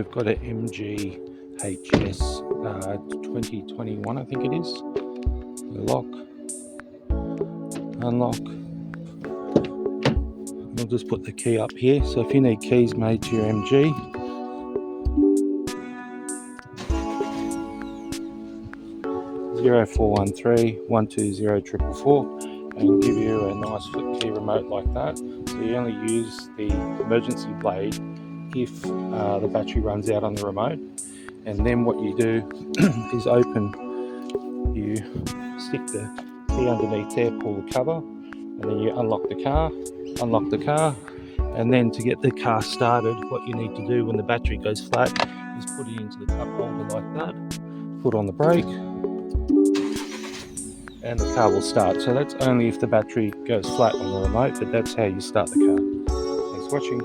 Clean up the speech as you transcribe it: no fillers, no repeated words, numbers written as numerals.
we've got an MG HS 2021, I think it is. Lock, unlock. I'll just put the key up here. So if you need keys made to your MG, 0413-120-444, and give you a nice flip key remote like that. So you only use the emergency blade if the battery runs out on the remote. And then what you do is you stick the key underneath there, pull the cover, and then you unlock the car, and then to get the car started, what you need to do when the battery goes flat is put it into the cup holder like that, put on the brake, and the car will start. So that's only if the battery goes flat on the remote, but that's how you start the car. Thanks for watching.